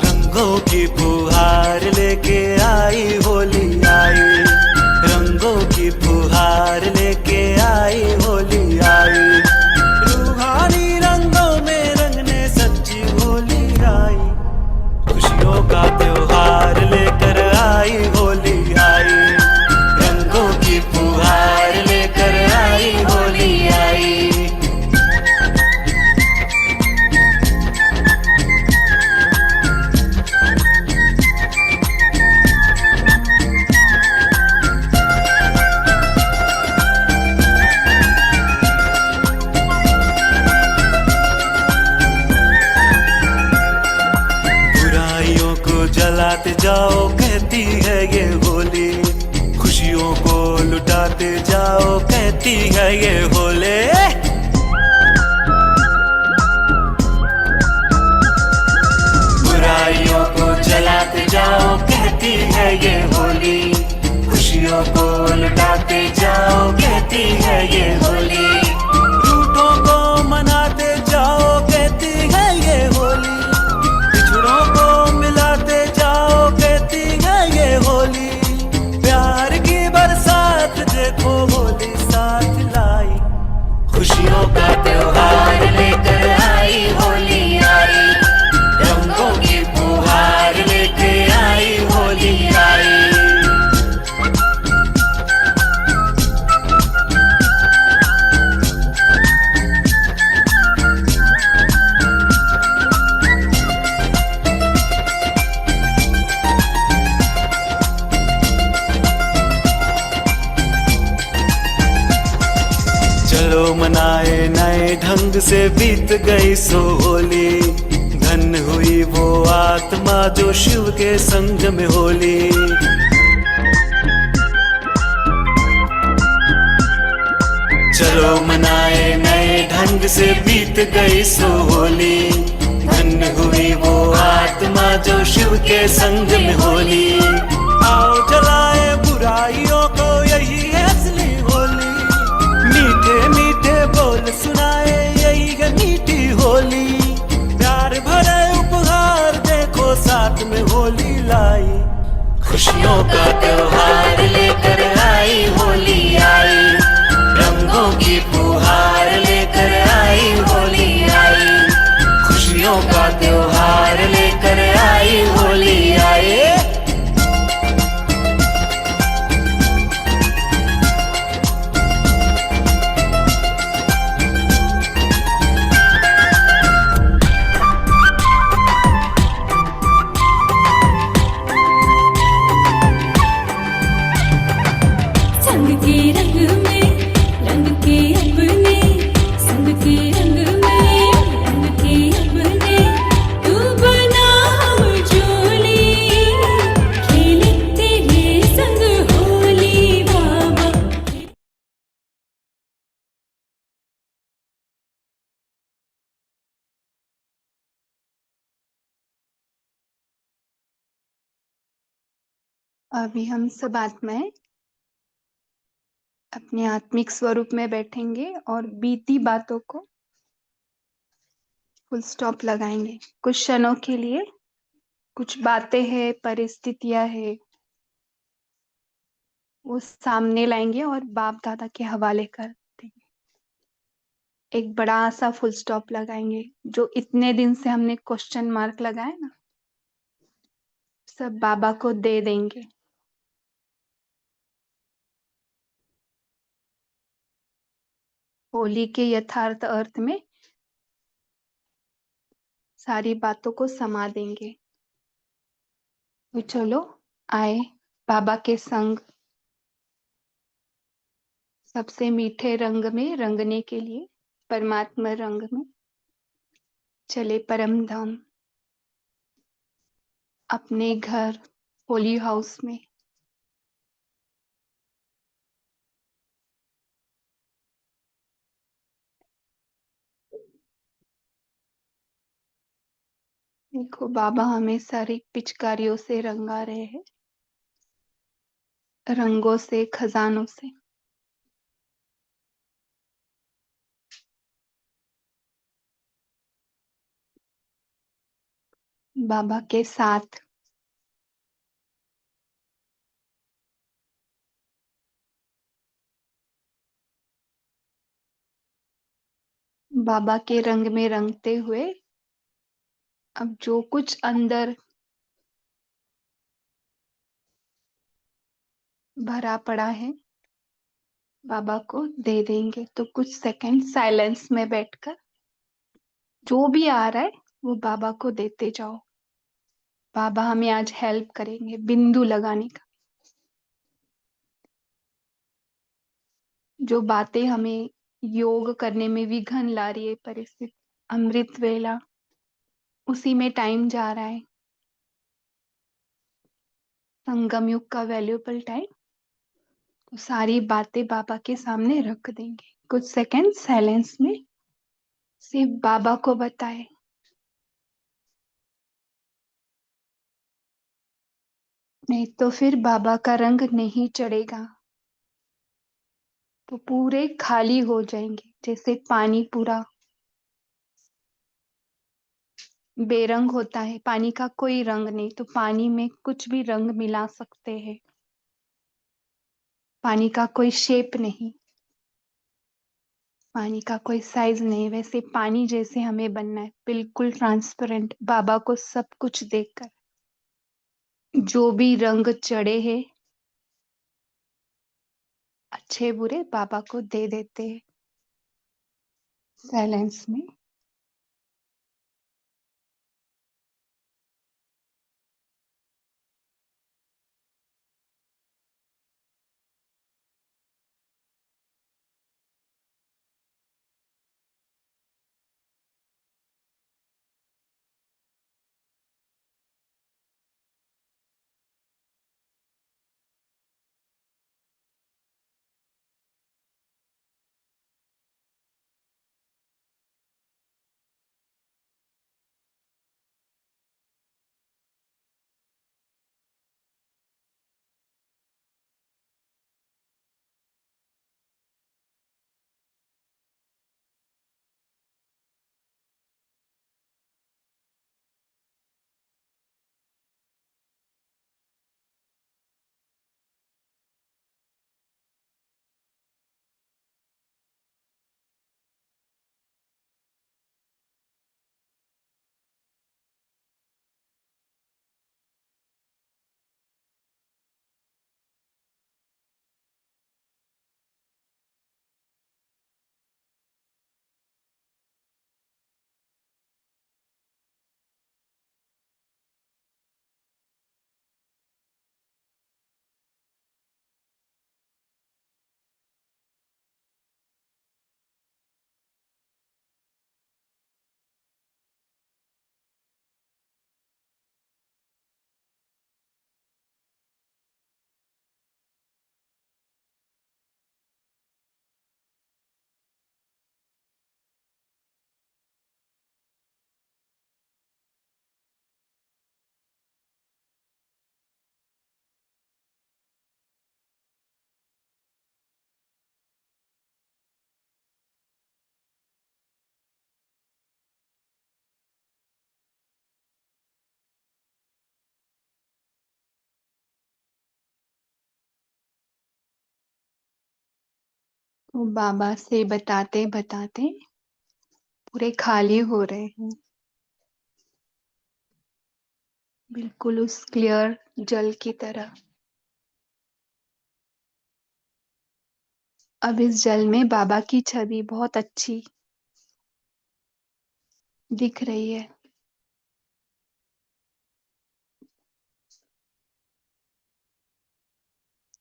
रंगों की फुहार लेके आई होली आई, रंगों की फुहार लेके आई होली आई, रूहानी रंगों में रंगने सच्ची होली आई, खुशियों का त्योहार लेकर आई होली आई, रंगों की फुहार लेकर आई होली आई। बुराइयों को जलाते जाओ कहती है ये होली, खुशियों को लुटाते जाओ कहती है ये होली। बुराइयों को जलाते जाओ कहती है ये होली, खुशियों को लुटाते जाओ कहती है ये होली, रूठों को मनाते जाओ कहती है ये होली, बिछड़ों को मिलाते जाओ कहती है ये होली, प्यार की बरसात देखो होली साथ लाई, खुशियों का त्योहार लेकर आई होली आई, रंगों की फुहार लेके आई होली आई। चलो मनाए नए ढंग से बीत गई सो होली, धन हुई वो आत्मा जो शिव के संग में होली। चलो मनाए नए ढंग से बीत गई सो होली, धन हुई वो आत्मा जो शिव के संग में होली। आओ जलाए बुराइयों को यही है असली होली, मीठे मीठे बोल सुनाए यही है मीठी होली, प्यार भरे उपहार देखो साथ में होली लाई, खुशियों का त्योहार लेकर आई होली आई, रंगों की फुहार लेकर आई होली आई, खुशियों का त्योहार लेकर आई होली आई। संग के रंग में रंग के अपने, संग के रंग में रंग के अपने, तू बना हम जोली, खेले तेरे संग होली बाबा। अभी हम सब आत्माएं अपने आत्मिक स्वरूप में बैठेंगे और बीती बातों को फुल स्टॉप लगाएंगे कुछ क्षणों के लिए। कुछ बातें हैं, परिस्थितियां हैं, वो सामने लाएंगे और बाप दादा के हवाले कर देंगे। एक बड़ा सा फुल स्टॉप लगाएंगे, जो इतने दिन से हमने क्वेश्चन मार्क लगाए ना, सब बाबा को दे देंगे। होली के यथार्थ अर्थ में सारी बातों को समा देंगे। तो चलो आए बाबा के संग सबसे मीठे रंग में रंगने के लिए, परमात्मा रंग में चले परम धाम, अपने घर होली हाउस में। देखो बाबा हमें सारी पिचकारियों से रंगा रहे हैं, रंगों से, खजानों से। बाबा के साथ। बाबा के रंग में रंगते हुए अब जो कुछ अंदर भरा पड़ा है बाबा को दे देंगे। तो कुछ सेकंड साइलेंस में बैठकर जो भी आ रहा है वो बाबा को देते जाओ। बाबा हमें आज हेल्प करेंगे बिंदु लगाने का। जो बातें हमें योग करने में विघन ला रही है परिस्थिति, अमृत वेला, उसी में टाइम जा रहा है, संगम युग का वैल्यूएबल टाइम। तो सारी बातें बाबा के सामने रख देंगे कुछ सेकंड साइलेंस में। सिर्फ बाबा को बताए। नहीं तो फिर बाबा का रंग नहीं चढ़ेगा, तो पूरे खाली हो जाएंगे। जैसे पानी पूरा बेरंग होता है, पानी का कोई रंग नहीं, तो पानी में कुछ भी रंग मिला सकते हैं, पानी का कोई शेप नहीं, पानी का कोई साइज नहीं। वैसे पानी जैसे हमें बनना है, बिल्कुल ट्रांसपेरेंट, बाबा को सब कुछ देखकर। जो भी रंग चढ़े हैं अच्छे बुरे बाबा को दे देते हैं साइलेंस में। तो बाबा से बताते बताते पूरे खाली हो रहे हैं, बिल्कुल उस क्लियर जल की तरह। अब इस जल में बाबा की छवि बहुत अच्छी दिख रही है।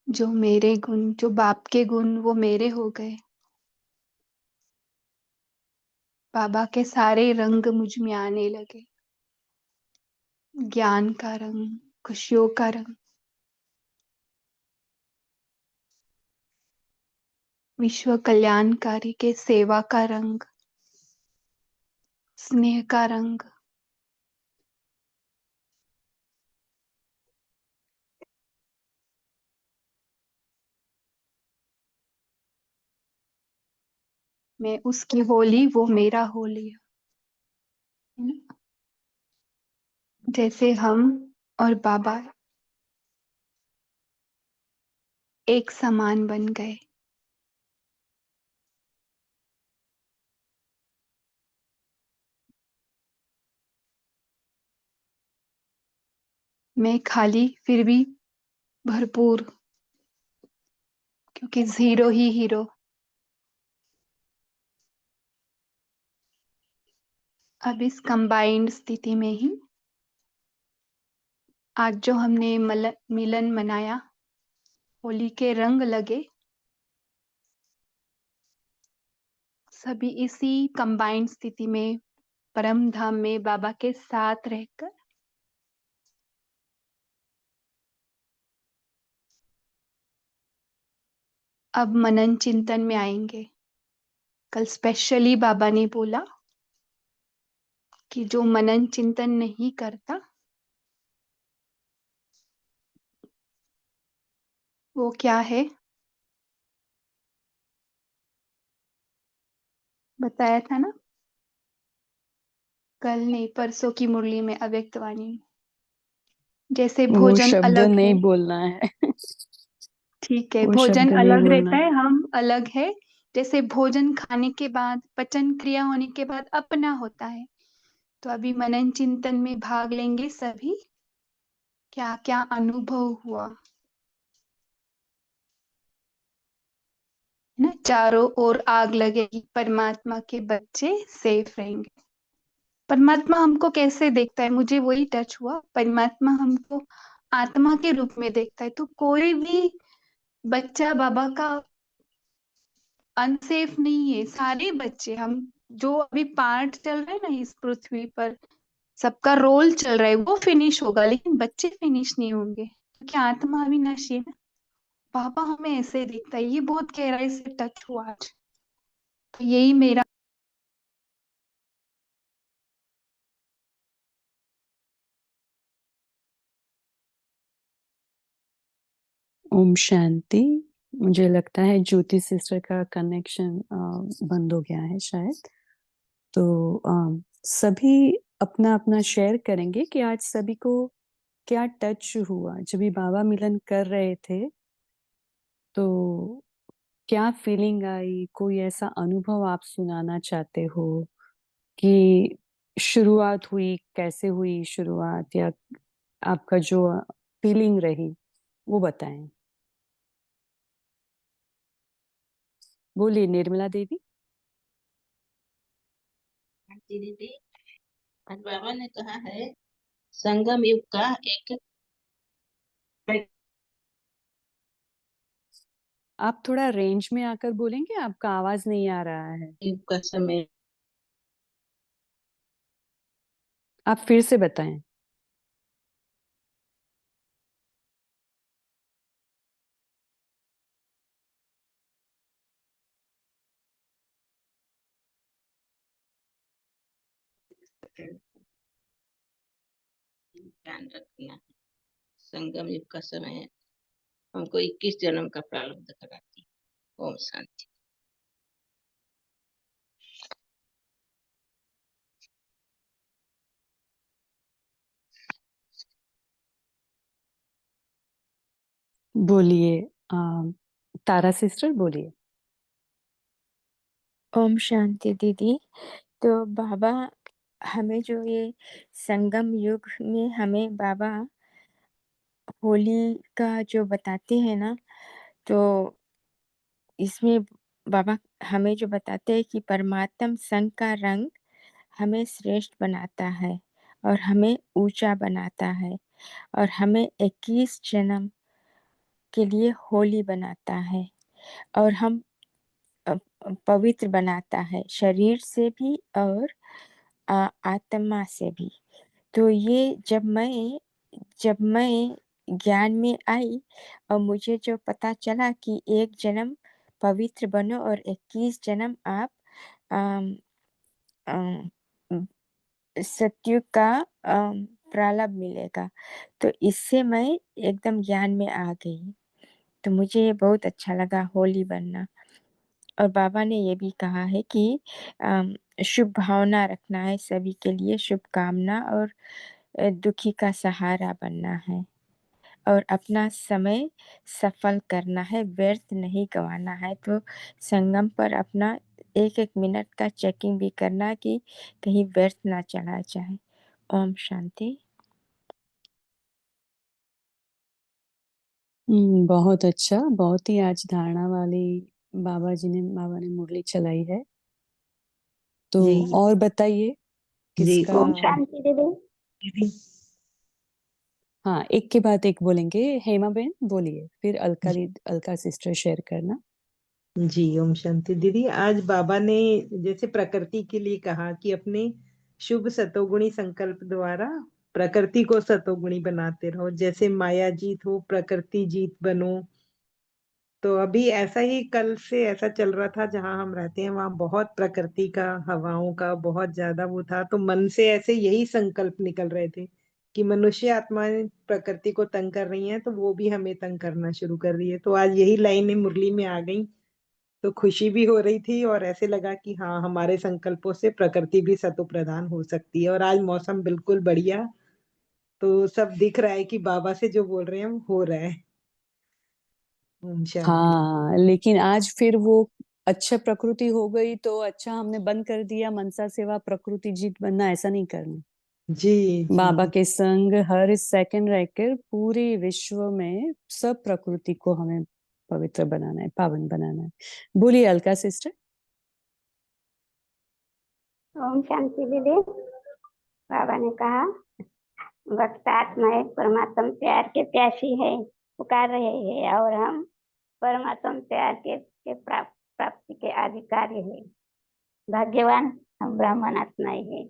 जो मेरे गुण, जो बाप के गुण, वो मेरे हो गए। बाबा के सारे रंग मुझ में आने लगे। ज्ञान का रंग, खुशियों का रंग, विश्व कल्याणकारी के सेवा का रंग, स्नेह का रंग, मैं उसकी होली, वो मेरा होली, है ना। जैसे हम और बाबा एक समान बन गए। मैं खाली फिर भी भरपूर, क्योंकि जीरो ही हीरो। अब इस कंबाइंड स्थिति में ही आज जो हमने मिलन मनाया, होली के रंग लगे, सभी इसी कंबाइंड स्थिति में परम धाम में बाबा के साथ रहकर अब मनन चिंतन में आएंगे। कल स्पेशली बाबा ने बोला कि जो मनन चिंतन नहीं करता वो क्या है, बताया था ना कल नहीं, परसों की मुरली में, अव्यक्त वाणी में। जैसे वो भोजन शब्द अलग है, नहीं बोलना है। ठीक है, वो भोजन शब्द नहीं अलग बोलना रहता है। है, हम अलग है। जैसे भोजन खाने के बाद, पचन क्रिया होने के बाद अपना होता है, तो अभी मनन चिंतन में भाग लेंगे सभी। क्या क्या अनुभव हुआ, है ना। चारों ओर आग लगेगी, परमात्मा के बच्चे सेफ रहेंगे। परमात्मा हमको कैसे देखता है, मुझे वही टच हुआ। परमात्मा हमको आत्मा के रूप में देखता है, तो कोई भी बच्चा बाबा का अनसेफ नहीं है। सारे बच्चे, हम जो अभी पार्ट चल रहे हैं ना इस पृथ्वी पर, सबका रोल चल रहा है, वो फिनिश होगा, लेकिन बच्चे फिनिश नहीं होंगे, क्योंकि आत्मा अविनाशी है ना। पापा हमें ऐसे दिखता है, ये बहुत गहराई से टच हुआ आज। तो यही मेरा ओम शांति। मुझे लगता है ज्योति सिस्टर का कनेक्शन बंद हो गया है शायद। तो सभी अपना अपना शेयर करेंगे कि आज सभी को क्या टच हुआ जब भी बाबा मिलन कर रहे थे। तो क्या फीलिंग आई, कोई ऐसा अनुभव आप सुनाना चाहते हो कि शुरुआत हुई, कैसे हुई शुरुआत, या आपका जो फीलिंग रही वो बताएं। बोलिए निर्मला देवी। हाँ जी दीदी, आज बाबा ने कहा है संगम युग का एक आप थोड़ा रेंज में आकर बोलेंगे, आपका आवाज नहीं आ रहा है। युग का समय आप फिर से बताएं। ध्यान रखना है। संगम युग का समय है, हमको 21 जन्म का प्रारब्ध कराती है। ओम शांति। बोलिए तारा सिस्टर बोलिए। ओम शांति दीदी। तो बाबा हमें जो ये संगम युग में हमें बाबा होली का जो बताते हैं ना, तो इसमें बाबा हमें जो बताते हैं कि परमात्म संग का रंग हमें श्रेष्ठ बनाता है और हमें ऊंचा बनाता है और हमें 21 जन्म के लिए होली बनाता है और हम पवित्र बनाता है, शरीर से भी और आत्मा से भी। तो ये जब मैं ज्ञान में आई और मुझे जो पता चला कि एक जन्म पवित्र बनो और 21 जन्म आप अम, अम, सत्युग का प्रारब्ध मिलेगा, तो इससे मैं एकदम ज्ञान में आ गई। तो मुझे ये बहुत अच्छा लगा होली बनना। और बाबा ने ये भी कहा है कि शुभ भावना रखना है सभी के लिए, शुभकामना, और दुखी का सहारा बनना है, और अपना समय सफल करना है, व्यर्थ नहीं गंवाना है। तो संगम पर अपना 1-1 मिनट का चेकिंग भी करना कि कहीं व्यर्थ ना चला जाए। ओम शांति। बहुत अच्छा, बहुत ही आज धारणा वाली बाबा ने मुरली चलाई है। तो जी और बताइए जी किसका? ओम शांति दीदी। हाँ, एक के बाद एक बोलेंगे। हेमा बहन बोलिए, फिर अलका सिस्टर शेयर करना। जी ओम शांति दीदी। आज बाबा ने जैसे प्रकृति के लिए कहा कि अपने शुभ सतोगुणी संकल्प द्वारा प्रकृति को सतोगुणी बनाते रहो, जैसे माया जीत हो प्रकृति जीत बनो। तो अभी ऐसा ही कल से ऐसा चल रहा था, जहाँ हम रहते हैं वहां बहुत प्रकृति का, हवाओं का बहुत ज्यादा वो था। तो मन से ऐसे यही संकल्प निकल रहे थे कि मनुष्य आत्माएं प्रकृति को तंग कर रही हैं, तो वो भी हमें तंग करना शुरू कर रही है। तो आज यही लाइनें मुरली में आ गई, तो खुशी भी हो रही थी और ऐसे लगा कि हाँ, हमारे संकल्पों से प्रकृति भी सतो प्रधान हो सकती है। और आज मौसम बिल्कुल बढ़िया, तो सब दिख रहा है कि बाबा से जो बोल रहे हैं वो हो रहा है। ओम शांति। हाँ, लेकिन आज फिर वो अच्छा प्रकृति हो गई तो अच्छा हमने बंद कर दिया मनसा सेवा प्रकृति जीत बनना, ऐसा नहीं करना। जी जी बाबा के संग हर सेकंड रहकर पूरे विश्व में सब प्रकृति को हमें पवित्र बनाना है, पावन बनाना है। बोलिए अलका सिस्टर। ओम शांति दीदी। बाबा ने कहा भक्त आत्माएं परमात्मा प्यार के प्यासी है, पुकार रहे हैं, और हम परमात्मा प्यार के प्राप्ति के अधिकारी है। भाग्यवान हम ब्राह्मण आत्माएं हैं।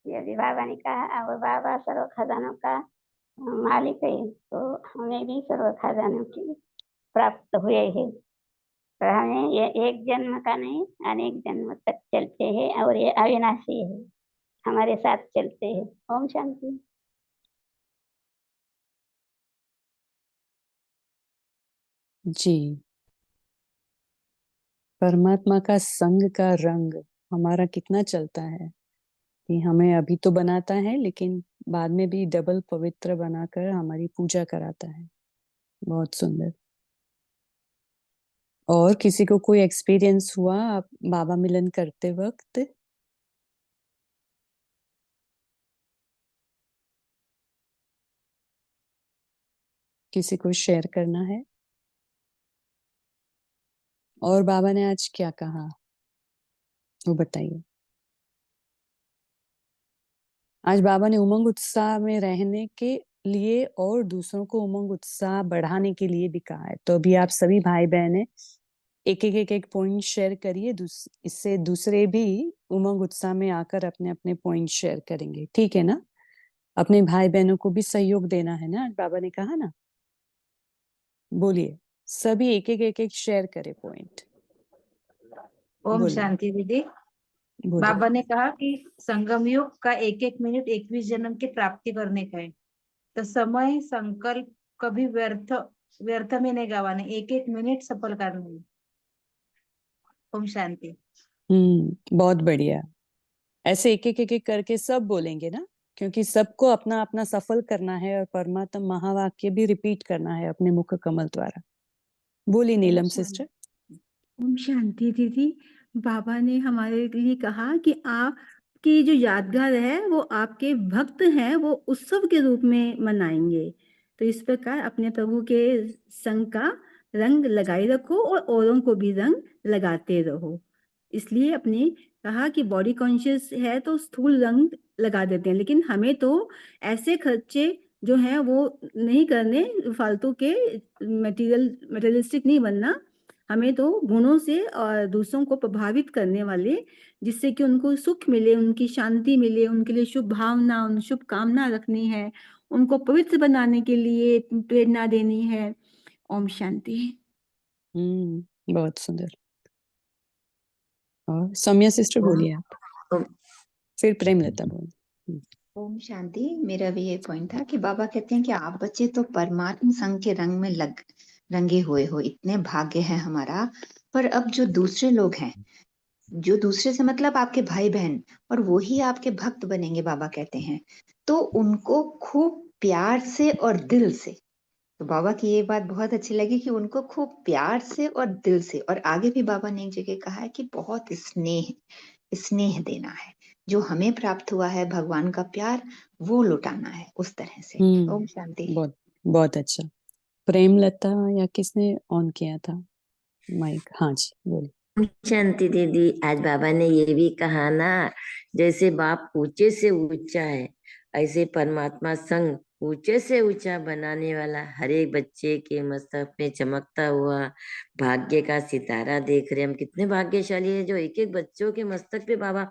ये भी बाबा ने कहा, और बाबा सर्व खजानों का मालिक है, तो हमें भी सर्व खजानों की प्राप्त हुए है। तो हमें ये एक जन्म का नहीं, अनेक जन्म तक चलते हैं, और ये अविनाशी है, हमारे साथ चलते हैं। ओम शांति। जी, परमात्मा का संग का रंग हमारा कितना चलता है कि हमें अभी तो बनाता है, लेकिन बाद में भी डबल पवित्र बनाकर हमारी पूजा कराता है। बहुत सुंदर। और किसी को कोई एक्सपीरियंस हुआ आप बाबा मिलन करते वक्त? किसी को शेयर करना है? और बाबा ने आज क्या कहा वो बताइए। आज बाबा ने उमंग उत्साह में रहने के लिए और दूसरों को उमंग उत्साह बढ़ाने के लिए भी कहा है। तो अभी आप सभी भाई बहनें एक पॉइंट शेयर करिए, इससे दूसरे भी उमंग उत्साह में आकर अपने अपने पॉइंट शेयर करेंगे। ठीक है ना? अपने भाई बहनों को भी सहयोग देना है ना, आज बाबा ने कहा ना। बोलिए, सभी एक शेयर करे पॉइंट। ओम बोलिए शांति दीदी। बोलिए। बाबा ने कहा कि संगम युग का 1-1 मिनट 21 जन्म की प्राप्ति करने का है, तो समय संकल्प कभी व्यर्थ व्यर्थ में नहीं गवाने, 1-1 मिनट सफल करने हैं। ओम शांति। बहुत बढ़िया। ऐसे एक करके सब बोलेंगे ना, क्योंकि सबको अपना अपना सफल करना है और परमात्मा महावाक्य भी रिपीट करना है अपने मुख कमल द्वारा। बोली नीलम सिस्टर। ओम शांति दीदी। बाबा ने हमारे लिए कहा कि आपकी जो यादगार है वो आपके भक्त हैं, वो उत्सव के रूप में मनाएंगे। तो इस प्रकार अपने प्रभु के संग का रंग लगाए रखो और औरों को भी रंग लगाते रहो। इसलिए अपने कहा कि बॉडी कॉन्शियस है तो स्थूल रंग लगा देते हैं, लेकिन हमें तो ऐसे खर्चे जो हैं वो नहीं करने, फालतू के मटेरियलिस्टिक नहीं बनना। हमें तो गुणों से और दूसरों को प्रभावित करने वाले, जिससे कि उनको सुख मिले, उनकी शांति मिले, उनके लिए शुभ भावना, उन शुभ कामना रखनी है, उनको पवित्र बनाने के लिए प्रेरणा देनी है। ओम शांति। बहुत सुंदर। और सौम्या सिस्टर बोलिए आप, फिर प्रेमलता बोलिए। ओम शांति। मेरा भी ये पॉइंट था कि बाबा कहते हैं कि आप बच्चे तो परमात्मा संघ के रंग में रंगे हुए हो, इतने भाग्य है हमारा। पर अब जो दूसरे लोग हैं, जो दूसरे से मतलब आपके भाई बहन, और वो ही आपके भक्त बनेंगे बाबा कहते हैं, तो उनको खूब प्यार से और दिल से, तो बाबा की ये बात बहुत अच्छी लगी कि उनको खूब प्यार से और दिल से, और आगे भी बाबा ने एक जगह कहा है कि बहुत स्नेह स्नेह देना है, जो हमें प्राप्त हुआ है भगवान का प्यार, वो लुटाना है उस तरह से। ओम शांति। बहुत बहुत अच्छा। प्रेमलता या किसने ऑन किया था माइक? हाँ जी, बोलिए। शांति दीदी, आज बाबा ने ये भी कहा ना, जैसे बाप ऊंचे से ऊंचा है, ऐसे परमात्मा संग ऊंचे से ऊंचा बनाने वाला हर एक बच्चे के मस्तक में चमकता हुआ भाग्य का सितारा देख रहे हैं। हम कितने भाग्यशाली है जो एक एक बच्चों के मस्तक पे बाबा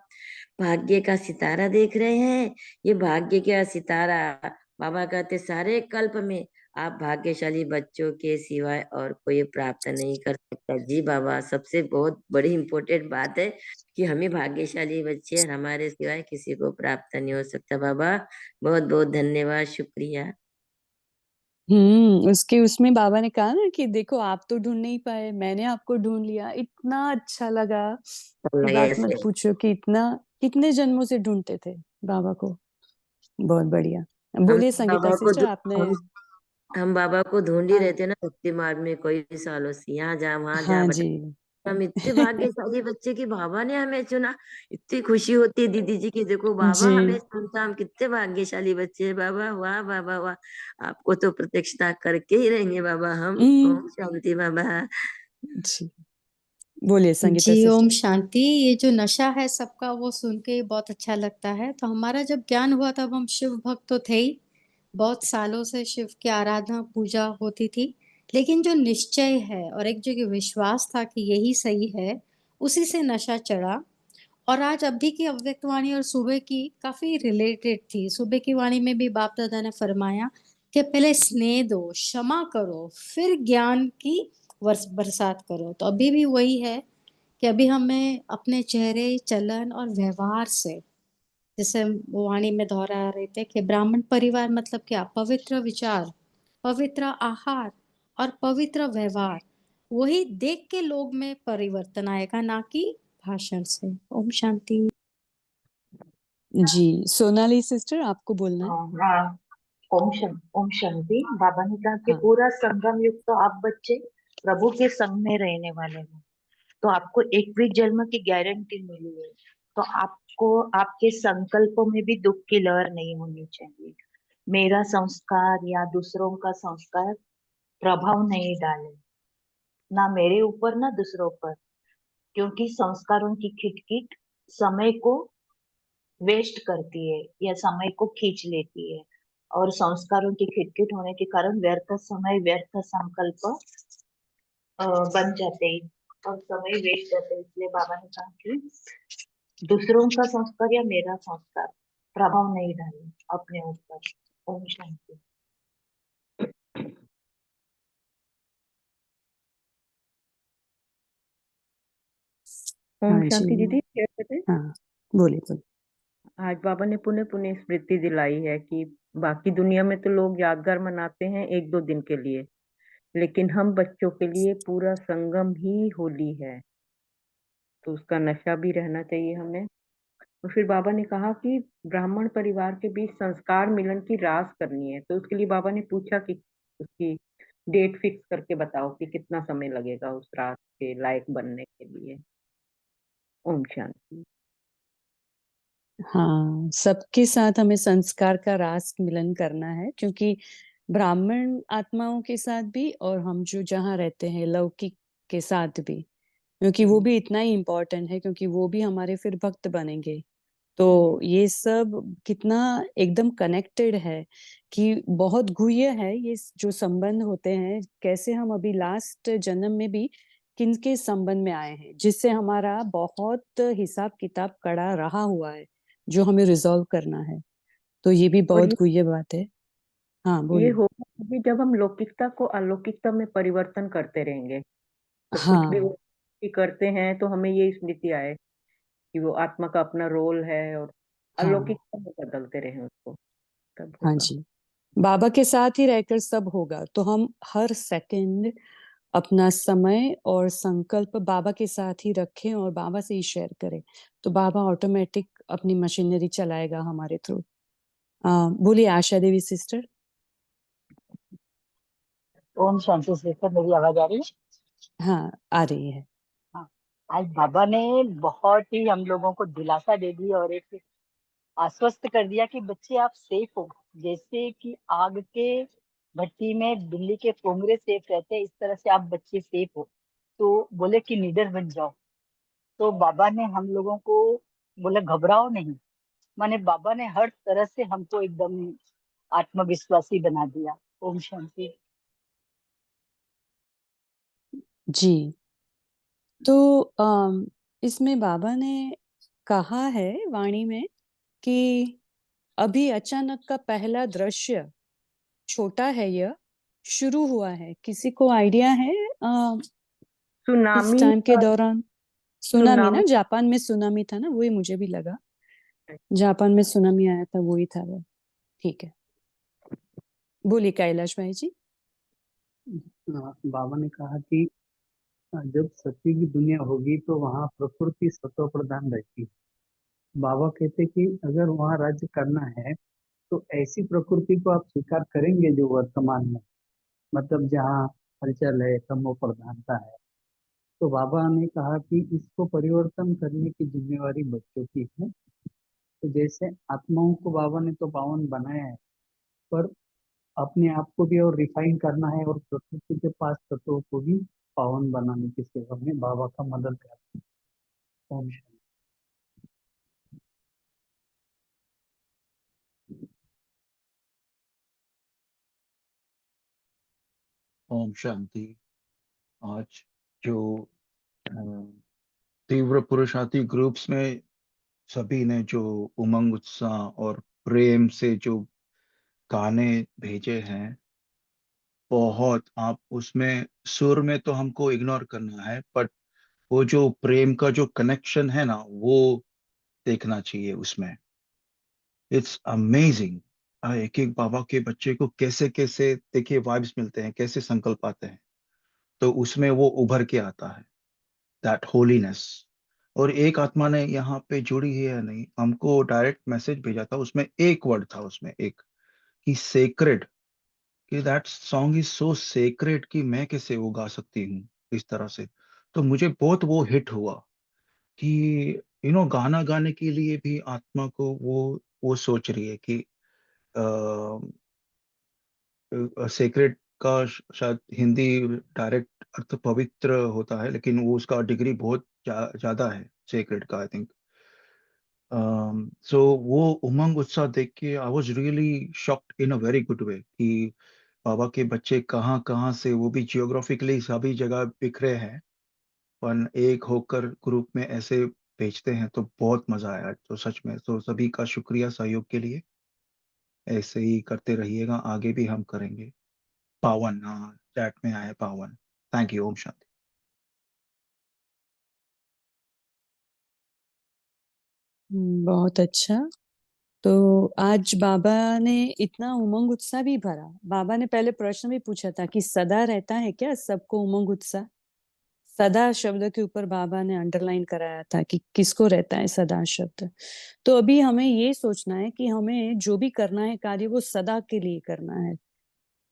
भाग्य का सितारा देख रहे हैं। ये भाग्य का सितारा, बाबा कहते सारे कल्प में आप भाग्यशाली बच्चों के सिवाय और कोई प्राप्त नहीं कर सकता। जी बाबा, सबसे बहुत बड़ी इम्पोर्टेंट बात है कि हमें भाग्यशाली बच्चे और हमारे सिवाय किसी को प्राप्त नहीं हो सकता। बाबा बहुत बहुत धन्यवाद, शुक्रिया। उसके उसमें बाबा ने कहा ना कि देखो आप तो ढूंढ नहीं पाए, मैंने आपको ढूंढ लिया। इतना अच्छा लगा कि बात मत पूछो कि इतना कितने जन्मों से ढूंढते थे बाबा को। बहुत बढ़िया। बोलिए संगीता सिस्टर, आपने। हम बाबा को ढूंढ ही हाँ रहे थे ना भक्ति मार्ग में कई सालों से, यहाँ जा वहां जा, हाँ बट जी। हम इतने भाग्यशाली बच्चे की बाबा ने हमें चुना। इतनी खुशी होती है दीदी जी की, देखो बाबा जी हमें चुनता, हम कितने भाग्यशाली बच्चे हैं। बाबा वाह, बाबा वाह, आपको तो प्रत्यक्षता करके ही रहेंगे बाबा हम। हम्म, ओम शांति बाबा। जी बोलिए संगीता जी ओम सिस्टर। शांति। ये जो नशा है सबका, वो सुन के बहुत अच्छा लगता है। तो हमारा जब ज्ञान हुआ तब हम शिव भक्त तो थे ही, बहुत सालों से शिव की आराधना पूजा होती थी। लेकिन जो निश्चय है और एक जो कि विश्वास था कि यही सही है, उसी से नशा चढ़ा। और आज अभी की अव्यक्त वाणी और सुबह की काफी रिलेटेड थी। सुबह की वाणी में भी बाप दादा ने फरमाया कि पहले स्नेह दो, क्षमा करो, फिर ज्ञान की बरसात करो। तो अभी भी वही है कि अभी हमें अपने चेहरे, चलन और व्यवहार से, जैसे हम वाणी में दोहरा रहे थे कि ब्राह्मण परिवार मतलब क्या, पवित्र विचार, पवित्र आहार और पवित्र व्यवहार, वही देख के लोग में परिवर्तन आएगा, ना कि भाषण से। ओम शांति। जी सोनाली सिस्टर, आपको बोलना है। हाँ, ओम शांति। बाबा ने कहा कि हाँ पूरा संगम युग तो आप बच्चे प्रभु के संग में रहने वाले हो, तो आपको एक भी जन्म की गारंटी मिली है। तो आपको आपके संकल्पों में भी दुख की लहर नहीं होनी चाहिए। मेरा संस्कार या दूसरों का संस्कार प्रभाव नहीं डाले, ना मेरे ऊपर ना दूसरों पर, क्योंकि संस्कारों की खिटखिट समय को वेस्ट करती है या समय को खींच लेती है, और संस्कारों की खिटखिट होने के कारण व्यर्थ समय, व्यर्थ संकल्प बन जाते हैं और समय वेस्ट जाते हैं। इसलिए बाबा ने कहा कि दूसरों का संस्कार या मेरा संस्कार प्रभाव नहीं डाले अपने ऊपर। ओम शांति। ओम हाँ जी। शांति दीदी, क्या कहते हैं? हाँ बोलिए बोलिए। आज बाबा ने पुनः पुनः स्मृति दिलाई है कि बाकी दुनिया में तो लोग यादगार मनाते हैं एक दो दिन के लिए, लेकिन हम बच्चों के लिए पूरा संगम ही होली है, तो उसका नशा भी रहना चाहिए हमें। और फिर बाबा ने कहा कि ब्राह्मण परिवार के बीच संस्कार मिलन की रास करनी है, तो उसके लिए बाबा ने पूछा कि उसकी डेट फिक्स करके बताओ कि कितना समय लगेगा उस रास के लायक बनने के लिए। ओम शांति। हाँ, सबके साथ हमें संस्कार का रास मिलन करना है, क्योंकि ब्राह्मण आत्माओं के साथ भी और हम जो जहाँ रहते हैं लौकिक के साथ भी, क्योंकि वो भी इतना ही इम्पोर्टेंट है, क्योंकि वो भी हमारे फिर भक्त बनेंगे। तो ये सब कितना एकदम कनेक्टेड है कि बहुत गुह्य है ये जो संबंध होते हैं। कैसे हम अभी लास्ट जन्म में भी किनके संबंध में आए हैं, जिससे हमारा बहुत हिसाब किताब कड़ा रहा हुआ है, जो हमें रिजॉल्व करना है। तो ये भी और बहुत गुह्य बात है। हाँ ये बोलिए। होगा कि जब हम लौकिकता को अलौकिकता में परिवर्तन करते रहेंगे, तो कुछ भी हाँ करते हैं तो हमें ये स्मृति आए कि वो आत्मा का अपना रोल है, और हाँ अलौकिकता में बदलते रहें उसको, तब हाँ होगा। जी। बाबा के साथ ही रहकर सब होगा, तो हम हर सेकंड अपना समय और संकल्प बाबा के साथ ही रखें और बाबा से ही शेयर करें, तो बाबा ऑटोमेटिक अपनी मशीनरी चलाएगा हमारे थ्रू। बोलिए आशा देवी सिस्टर। ओम शांति सिस्टर, मेरी आवाज आ रही है? हाँ, आ रही है। हाँ, आज बाबा ने बहुत ही हम लोगों को दिलासा दे दी और एक आश्वस्त कर दिया कि बच्चे आप सेफ हो। जैसे कि आग के भट्टी में बिल्ली के पोंगरे सेफ रहते हैं, इस तरह से आप बच्चे सेफ हो। तो बोले कि लीडर बन जाओ। तो बाबा ने हम लोगों को बोले घबराओ नहीं। माने बाबा ने हर तरह से हमको एकदम आत्मविश्वासी बना दिया। ओम शांति। जी। तो इसमें बाबा ने कहा है वाणी में कि अभी अचानक का पहला दृश्य छोटा है, यह शुरू हुआ है। किसी को आइडिया है इस सुनामी टाइम के दौरान? सुनामी ना, सुनामी जापान में सुनामी था ना, वही मुझे भी लगा। जापान में सुनामी आया था, वही था वो। ठीक है, बोलिए कैलाश भाई जी। बाबा ने कहा कि जब सत्य की दुनिया होगी तो वहाँ प्रकृति सत्व प्रधान रहती है। बाबा कहते कि अगर वहाँ राज्य करना है तो ऐसी प्रकृति को आप स्वीकार करेंगे जो वर्तमान में, मतलब जहाँ हलचल है, तमो प्रधानता है। तो बाबा ने कहा कि इसको परिवर्तन करने की जिम्मेवारी बच्चों की है। तो जैसे आत्माओं को बाबा ने तो पावन बनाया है, पर अपने आप को भी और रिफाइन करना है और प्रकृति के पास तत्वों को भी पावन बनाने की सेवा में बाबा का मदद करना है। ओम शांति। ओम शांति। आज जो अ, तीव्र पुरुषार्थी ग्रुप्स में सभी ने जो उमंग उत्साह और प्रेम से जो गाने भेजे हैं, बहुत आप उसमें सुर में तो हमको इग्नोर करना है, बट वो जो प्रेम का जो कनेक्शन है ना, वो देखना चाहिए उसमें। It's amazing. एक एक बाबा के बच्चे को कैसे कैसे देखिए वाइब्स मिलते हैं, कैसे संकल्प आते हैं, तो उसमें वो उभर के आता है दैट होलीनेस। और एक आत्मा ने यहाँ पे जुड़ी है या नहीं, हमको डायरेक्ट मैसेज भेजा था, उसमें एक वर्ड था, उसमें एक कि सेक्रेड, कि that song is so sacred कि मैं कैसे वो गा सकती हूँ इस तरह से। तो मुझे बहुत वो हिट हुआ कि गाना गाने के लिए भी आत्मा को वो सोच रही है कि सेक्रेड का शायद हिंदी डायरेक्ट अर्थ पवित्र होता है, लेकिन वो उसका डिग्री बहुत ज्यादा है सेक्रेड का, आई थिंक। सो वो उमंग उत्साह देख के I was really shocked in a very good way कि बाबा के बच्चे कहाँ कहाँ से, वो भी जियोग्राफिकली सभी जगह बिखरे हैं, पर एक होकर ग्रुप में ऐसे भेजते हैं, तो बहुत मजा आया। तो सच में तो सभी का शुक्रिया सहयोग के लिए। ऐसे ही करते रहिएगा, आगे भी हम करेंगे। पावन, हाँ चैट में आया पावन। Thank you. ओम शांति। बहुत अच्छा। तो आज बाबा ने इतना उमंग उत्साह भी भरा। बाबा ने पहले प्रश्न भी पूछा था कि सदा रहता है क्या सबको उमंग उत्साह? सदा शब्द के ऊपर बाबा ने अंडरलाइन कराया था कि किसको रहता है सदा शब्द। तो अभी हमें ये सोचना है कि हमें जो भी करना है कार्य, वो सदा के लिए करना है।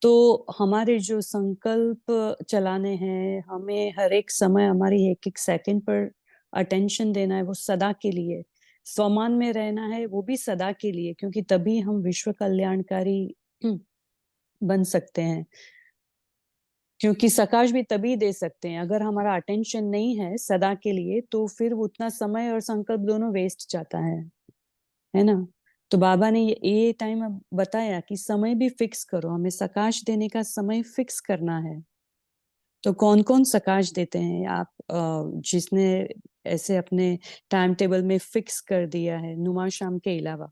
तो हमारे जो संकल्प चलाने हैं, हमें हर एक समय, हमारी एक एक सेकंड पर अटेंशन देना है, वो सदा के लिए। स्वमान में रहना है, वो भी सदा के लिए, क्योंकि तभी हम विश्व कल्याणकारी बन सकते हैं। क्योंकि सकाश भी तभी दे सकते हैं, अगर हमारा अटेंशन नहीं है सदा के लिए, तो फिर उतना समय और संकल्प दोनों वेस्ट जाता है ना। तो बाबा ने ये टाइम बताया कि समय भी फिक्स करो, हमें सकाश देने का समय फिक्स करना है। तो कौन कौन सकाश देते हैं आप, जिसने ऐसे अपने टाइम टेबल में फिक्स कर दिया है नुमा शाम के अलावा?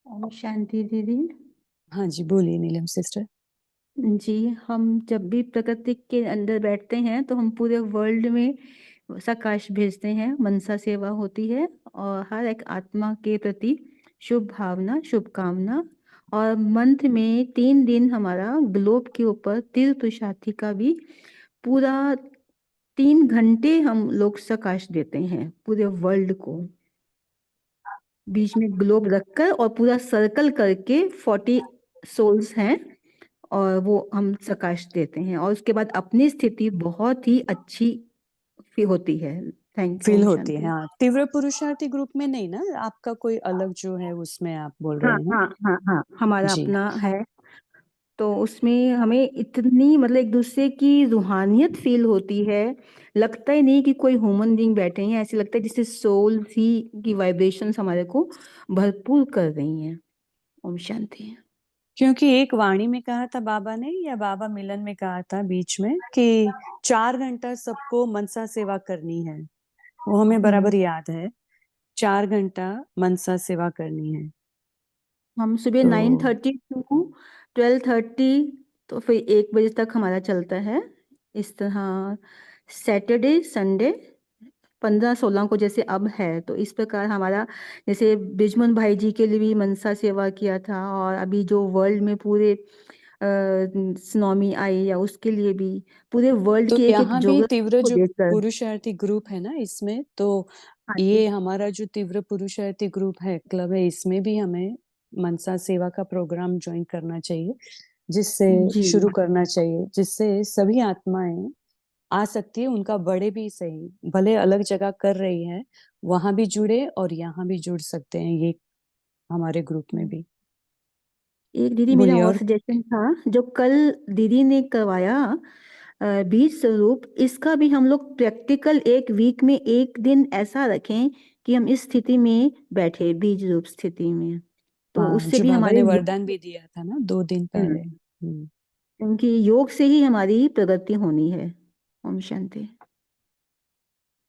ओम शांति दीदी। हाँ जी, बोलिए नीलम सिस्टर। जी, हम जब भी प्रकृति के अंदर बैठते हैं तो हम पूरे वर्ल्ड में सकाश भेजते हैं, मनसा सेवा होती है और हर एक आत्मा के प्रति शुभ भावना, शुभकामना और मंथ में 3 दिन हमारा ग्लोब के ऊपर तीर्थ साथी का भी पूरा 3 घंटे हम लोग प्रकाश देते हैं पूरे वर्ल्ड को। बीच में ग्लोब रखकर और पूरा सर्कल करके 40 सोल्स हैं और वो हम प्रकाश देते हैं और उसके बाद अपनी स्थिति बहुत ही अच्छी होती है। फील ओम होती है। शांति। हाँ, तीव्र पुरुषार्थी ग्रुप में नहीं ना, आपका कोई अलग जो है उसमें आप बोल हाँ रहे हैं? हाँ हाँ हाँ हमारा जी। अपना है। तो उसमें हमें इतनी मतलब एक दूसरे की रूहानियत फील होती है, लगता ही नहीं कि कोई ह्यूमन बीइंग बैठे हैं, ऐसे लगता है जैसे सोल ही की वाइब्रेशंस हमारे को भरपूर कर रही हैं। ओम शांति। क्योंकि एक वाणी में कहा था बाबा ने, या बाबा मिलन में कहा था बीच में, कि 4 घंटा सबको मनसा सेवा करनी है। वो हमें बराबर याद है, 4 घंटा मनसा सेवा करनी है। हम सुबह तो 9:30 टू 12:30 तो फिर 1 बजे तक हमारा चलता है। इस तरह सैटरडे संडे 15-16 को जैसे अब है, तो इस प्रकार हमारा जैसे बिजमन भाई जी के लिए भी मनसा सेवा किया था और अभी जो वर्ल्ड में पूरे सुनामी आई या उसके लिए भी पूरे वर्ल्ड तो की एक-एक यहाँ भी ज्योग्राफी तीव्र को जो देखकर। पुरुषार्थी ग्रुप है ना इसमें, तो हाँ ये जी। हमारा जो तीव्र पुरुषार्थी ग्रुप है, क्लब है, इसमें भी हमें मनसा सेवा का प्रोग्राम ज्वाइन करना चाहिए, जिससे जी। शुरू करना चाहिए, जिससे सभी आत्माएं आ सकती है। उनका बड़े भी सही, भले अलग जगह कर रही है, वहां भी जुड़े और यहाँ भी जुड़ सकते हैं ये हमारे ग्रुप में भी। एक दीदी मेरा बोलिए और और। सजेशन था, जो कल दीदी ने करवाया बीज स्वरूप, इसका भी हम लोग प्रैक्टिकल 1 वीक में 1 दिन ऐसा रखें कि हम इस स्थिति में बैठे, बीज रूप स्थिति में, तो हाँ, उससे जो भी बाबा हमारे ने योग। वरदान भी दिया था ना 2 दिन पहले। क्योंकि योग से ही हमारी प्रगति होनी है। ओम शांति।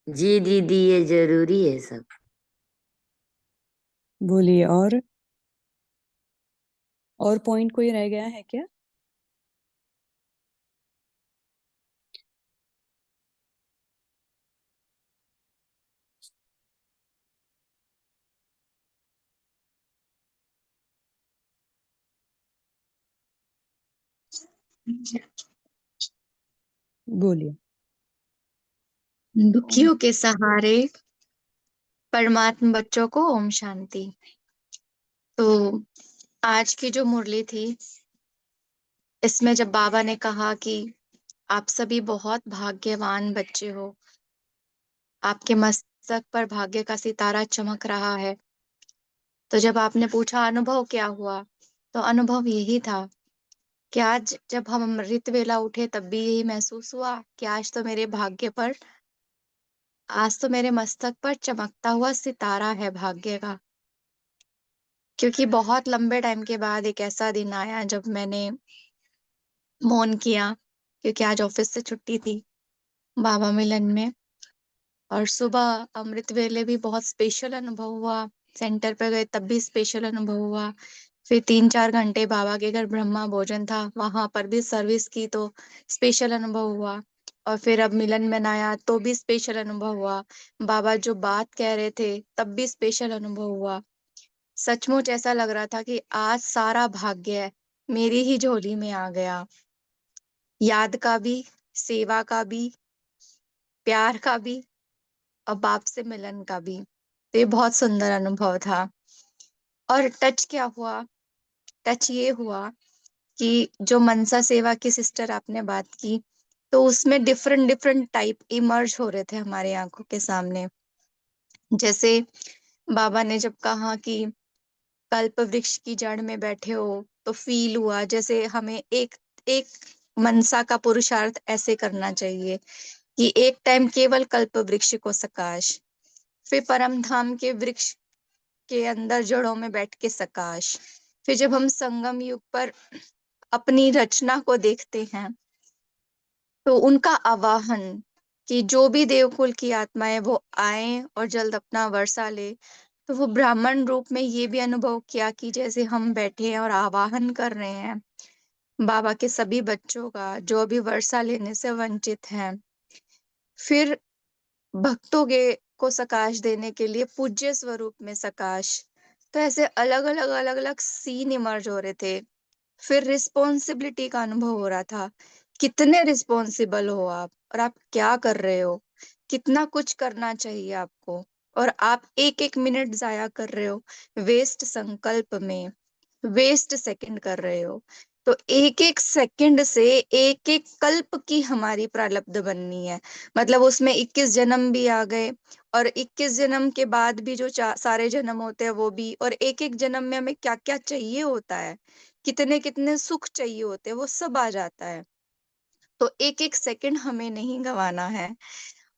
जी दीदी, ये जरूरी है सब। बोलिए और पॉइंट कोई रह गया है क्या? बोलिए। दुखियों के सहारे परमात्मा बच्चों को ओम शांति। तो आज की जो मुरली थी, इसमें जब बाबा ने कहा कि आप सभी बहुत भाग्यवान बच्चे हो, आपके मस्तक पर भाग्य का सितारा चमक रहा है, तो जब आपने पूछा अनुभव क्या हुआ, तो अनुभव यही था कि आज जब हम अमृत वेला उठे तब भी यही महसूस हुआ कि आज तो मेरे मस्तक पर चमकता हुआ सितारा है भाग्य का। क्योंकि बहुत लंबे टाइम के बाद एक ऐसा दिन आया जब मैंने मौन किया, क्योंकि आज ऑफिस से छुट्टी थी बाबा मिलन में, और सुबह अमृत वेले भी बहुत स्पेशल अनुभव हुआ। सेंटर पे गए तब भी स्पेशल अनुभव हुआ। फिर 3-4 घंटे बाबा के घर ब्रह्मा भोजन था, वहां पर भी सर्विस की तो स्पेशल अनुभव हुआ। और फिर अब मिलन में आया तो भी स्पेशल अनुभव हुआ। बाबा जो बात कह रहे थे तब भी स्पेशल अनुभव हुआ। सचमुच ऐसा लग रहा था कि आज सारा भाग्य मेरी ही झोली में आ गया, याद का भी, सेवा का भी, प्यार का भी, और बाप से मिलन का भी। तो ये बहुत सुंदर अनुभव था। और टच क्या हुआ? टच ये हुआ कि जो मनसा सेवा की सिस्टर आपने बात की, तो उसमें डिफरेंट डिफरेंट टाइप इमर्ज हो रहे थे हमारे आंखों के सामने। जैसे बाबा ने जब कहा कि कल्प वृक्ष की जड़ में बैठे हो, तो फील हुआ जैसे हमें एक एक मनसा का पुरुषार्थ ऐसे करना चाहिए कि एक टाइम केवल कल्प वृक्ष को सकाश, फिर परम धाम के वृक्ष के अंदर जड़ों में बैठ के सकाश, फिर जब हम संगम युग पर अपनी रचना को देखते हैं तो उनका आवाहन कि जो भी देवकुल की आत्माएं वो आए और जल्द अपना वर्षा ले। तो वो ब्राह्मण रूप में ये भी अनुभव किया कि जैसे हम बैठे हैं और आवाहन कर रहे हैं बाबा के सभी बच्चों का जो अभी वर्षा लेने से वंचित हैं। फिर भक्तों के को सकाश देने के लिए पूज्य स्वरूप में सकाश, तो ऐसे अलग अलग अलग अलग सीन इमर्ज हो रहे थे। फिर रिस्पॉन्सिबिलिटी का अनुभव हो रहा था। कितने रिस्पॉन्सिबल हो आप, और आप क्या कर रहे हो, कितना कुछ करना चाहिए आपको, और आप एक एक मिनट जाया कर रहे हो वेस्ट संकल्प में, वेस्ट सेकंड कर रहे हो। तो एक एक सेकंड से एक एक कल्प की हमारी प्रारब्ध बननी है। मतलब उसमें 21 जन्म भी आ गए, और 21 जन्म के बाद भी जो सारे जन्म होते हैं वो भी, और एक एक जन्म में हमें क्या क्या चाहिए होता है, कितने कितने सुख चाहिए होते हैं, वो सब आ जाता है। तो एक एक सेकंड हमें नहीं गंवाना है।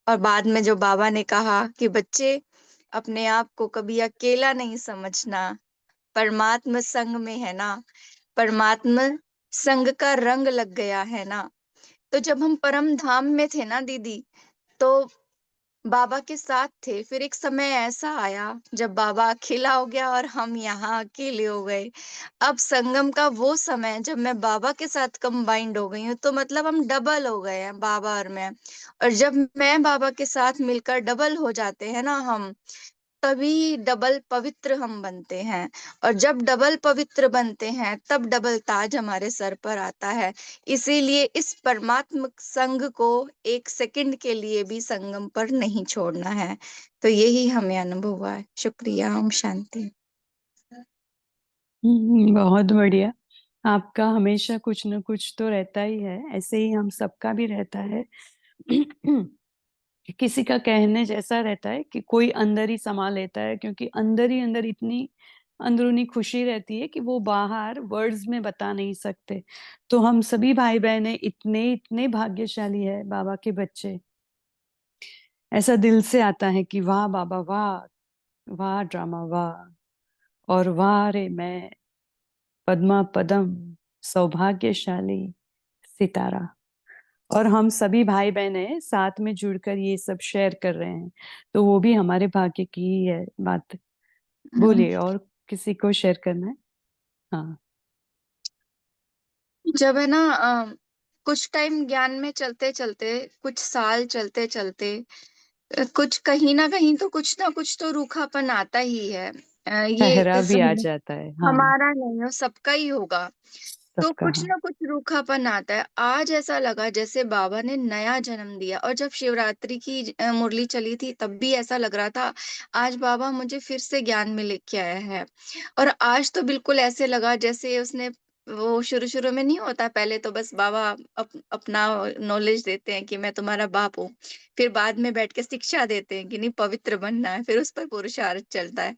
और बाद में जो बाबा ने कहा कि बच्चे, अपने आप को कभी अकेला नहीं समझना, परमात्मा संग में है ना, परमात्मा संग का रंग लग गया है ना। तो जब हम परम धाम में थे ना दीदी, तो बाबा के साथ थे। फिर एक समय ऐसा आया जब बाबा अकेला हो गया और हम यहाँ अकेले हो गए। अब संगम का वो समय जब मैं बाबा के साथ कंबाइंड हो गई हूँ, तो मतलब हम डबल हो गए हैं, बाबा और मैं। और जब मैं बाबा के साथ मिलकर डबल हो जाते हैं ना हम, तभी डबल पवित्र हम बनते हैं। और जब डबल पवित्र बनते हैं, तब डबल ताज हमारे सर पर आता है। इसीलिए इस परमात्म संग को एक सेकंड के लिए भी संगम पर नहीं छोड़ना है। तो यही हमें अनुभव हुआ है। शुक्रिया। ओम शांति। बहुत बढ़िया। आपका हमेशा कुछ न कुछ तो रहता ही है, ऐसे ही हम सबका भी रहता है। किसी का कहने जैसा रहता है कि कोई अंदर ही समा लेता है, क्योंकि अंदर ही अंदर इतनी अंदरूनी खुशी रहती है कि वो बाहर वर्ड्स में बता नहीं सकते। तो हम सभी भाई बहनें इतने इतने भाग्यशाली है, बाबा के बच्चे। ऐसा दिल से आता है कि वाह बाबा वाह, वाह ड्रामा वाह, और वाह रे मैं पद्मा पदम सौभाग्यशाली सितारा। और हम सभी भाई बहनें साथ में जुड़कर ये सब शेयर कर रहे हैं, तो वो भी हमारे भाग्य की ही है बात। बोलिए, और किसी को शेयर करना है? हाँ। जब है ना कुछ टाइम ज्ञान में चलते चलते, कुछ साल चलते चलते, कुछ कहीं ना कुछ तो रूखापन आता ही है। ये ठहरा भी आ सही, जाता है। हाँ, हमारा नहीं हो, सबका ही होगा। तो सबका। कुछ हाँ, ना कुछ रूखापन आता है। आज ऐसा लगा जैसे बाबा ने नया जन्म दिया। और जब शिवरात्रि की मुरली चली थी, तब भी ऐसा लग रहा था आज बाबा मुझे फिर से ज्ञान में लेके आया है। और आज तो बिल्कुल ऐसे लगा जैसे उसने, वो शुरू शुरू में नहीं होता, पहले तो बस बाबा अपना नॉलेज देते हैं कि मैं तुम्हारा बाप हूँ। फिर बाद में बैठ के शिक्षा देते हैं कि नहीं, पवित्र बनना है, फिर उस पर पुरुषार्थ चलता है।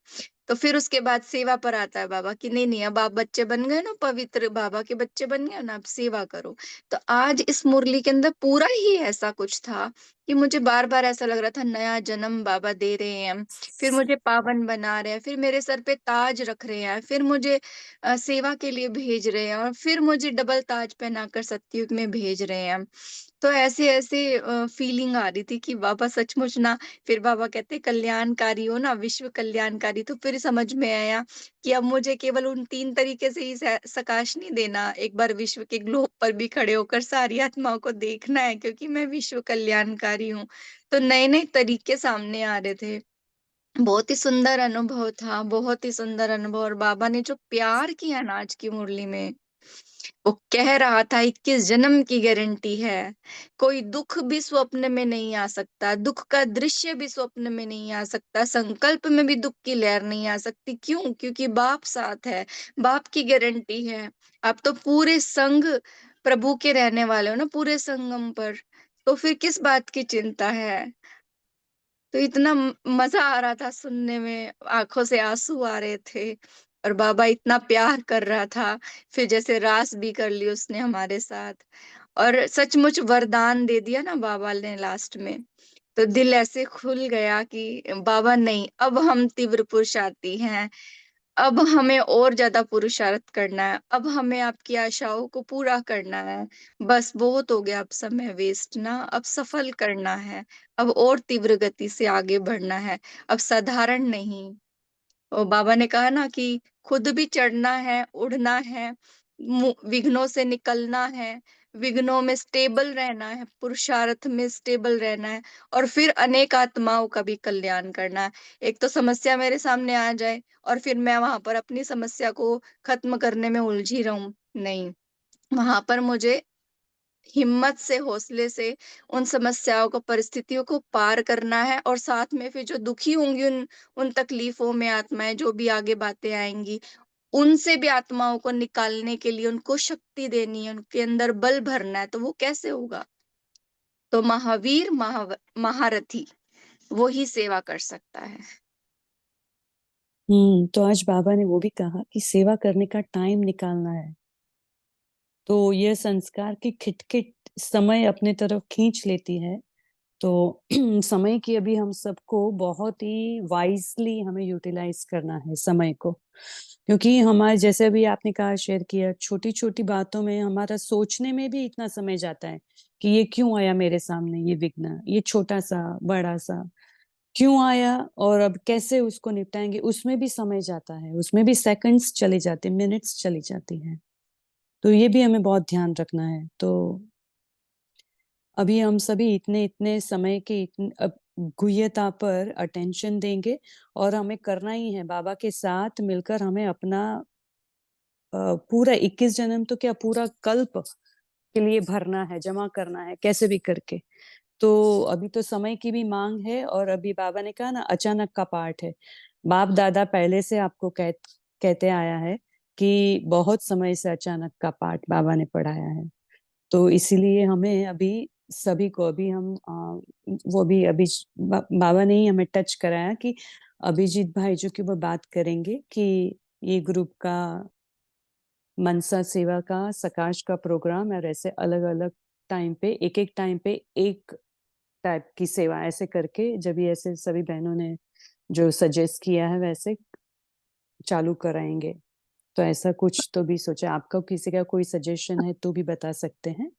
तो फिर उसके बाद सेवा पर आता है बाबा कि नहीं नहीं, अब आप बच्चे बन गए ना, पवित्र बाबा के बच्चे बन गए ना, आप सेवा करो। तो आज इस मुरली के अंदर पूरा ही ऐसा कुछ था कि मुझे बार बार ऐसा लग रहा था नया जन्म बाबा दे रहे हैं, फिर मुझे पावन बना रहे हैं, फिर मेरे सर पे ताज रख रहे हैं, फिर मुझे सेवा के लिए भेज रहे हैं, और फिर मुझे डबल ताज पहनाकर सतयुग में भेज रहे हैं। तो ऐसे ऐसे फीलिंग आ रही थी कि बाबा सचमुच ना, फिर बाबा कहते कल्याणकारी हो ना, विश्व कल्याणकारी। तो फिर समझ में आया कि अब मुझे केवल उन 3 तरीके से ही सकाश नहीं देना, एक बार विश्व के ग्लोब पर भी खड़े होकर सारी आत्माओं को देखना है, क्योंकि मैं विश्व कल्याणकारी हूँ। तो नए नए तरीके सामने आ रहे थे। बहुत ही सुंदर अनुभव था, बहुत ही सुंदर अनुभव। और बाबा ने जो प्यार किया ना आज की मुरली में, वो कह रहा था 21 जन्म की गारंटी है, कोई दुख भी स्वप्न में नहीं आ सकता, दुख का दृश्य भी स्वप्न में नहीं आ सकता, संकल्प में भी दुख की लहर नहीं आ सकती। क्यों? क्योंकि बाप साथ है, बाप की गारंटी है। आप तो पूरे संग प्रभु के रहने वाले हो ना, पूरे संगम पर, तो फिर किस बात की चिंता है। तो इतना मजा आ रहा था सुनने में, आंखों से आंसू आ रहे थे, और बाबा इतना प्यार कर रहा था। फिर जैसे रास भी कर ली उसने हमारे साथ, और सचमुच वरदान दे दिया ना बाबा ने लास्ट में। तो दिल ऐसे खुल गया कि बाबा नहीं, अब हम तीव्र पुरुषार्थी हैं, अब हमें और ज्यादा पुरुषार्थ करना है, अब हमें आपकी आशाओं को पूरा करना है। बस बहुत हो गया अब समय वेस्ट ना, अब सफल करना है, अब और तीव्र गति से आगे बढ़ना है, अब साधारण नहीं। और बाबा ने कहा ना कि खुद भी चढ़ना है, उड़ना है, विघ्नों से निकलना है, विघ्नों में स्टेबल रहना है, पुरुषार्थ में स्टेबल रहना है, और फिर अनेक आत्माओं का भी कल्याण करना है। एक तो समस्या मेरे सामने आ जाए और फिर मैं वहां पर अपनी समस्या को खत्म करने में उलझी रहूं, नहीं, वहां पर मुझे हिम्मत से, हौसले से उन समस्याओं को, परिस्थितियों को पार करना है, और साथ में फिर जो दुखी होंगी उन उन तकलीफों में आत्माएं, जो भी आगे बातें आएंगी, उनसे भी आत्माओं को निकालने के लिए उनको शक्ति देनी है, उनके अंदर बल भरना है। तो वो कैसे होगा? तो महावीर, महारथी, वो ही सेवा कर सकता है। तो आज बाबा ने वो भी कहा कि सेवा करने का टाइम निकालना है। तो यह संस्कार की खिटखिट समय अपने तरफ खींच लेती है। तो समय की अभी हम सबको बहुत ही वाइजली हमें यूटिलाइज करना है समय को, क्योंकि हमारे, जैसे अभी आपने कहा, शेयर किया, छोटी छोटी बातों में हमारा सोचने में भी इतना समय जाता है कि ये क्यों आया मेरे सामने, ये विघ्न, ये छोटा सा बड़ा सा क्यों आया, और अब कैसे उसको निपटाएंगे, उसमें भी समय जाता है, उसमें भी सेकंड्स चले जाते, मिनट्स चली जाती हैं। तो ये भी हमें बहुत ध्यान रखना है। तो अभी हम सभी इतने इतने समय के गुह्यता पर अटेंशन देंगे, और हमें करना ही है बाबा के साथ मिलकर। हमें अपना पूरा 21 जन्म तो क्या, पूरा कल्प के लिए भरना है, जमा करना है, कैसे भी करके। तो अभी तो समय की भी मांग है, और अभी बाबा ने कहा ना, अचानक का पाठ है। बाप दादा पहले से आपको कहते आया है कि बहुत समय से अचानक का पाठ बाबा ने पढ़ाया है। तो इसीलिए हमें अभी सभी को, अभी हम वो भी अभी बाबा ने ही हमें टच कराया कि अभिजीत भाई जो कि वो बात करेंगे कि ये ग्रुप का मनसा सेवा का, सकाश का प्रोग्राम, और ऐसे अलग अलग टाइम पे, एक टाइम पे एक टाइप की सेवा, ऐसे करके जब ये ऐसे सभी बहनों ने जो सजेस्ट किया है वैसे चालू कराएंगे। तो ऐसा कुछ तो भी सोचा। आपका किसी का कोई सजेशन है तो भी बता सकते हैं।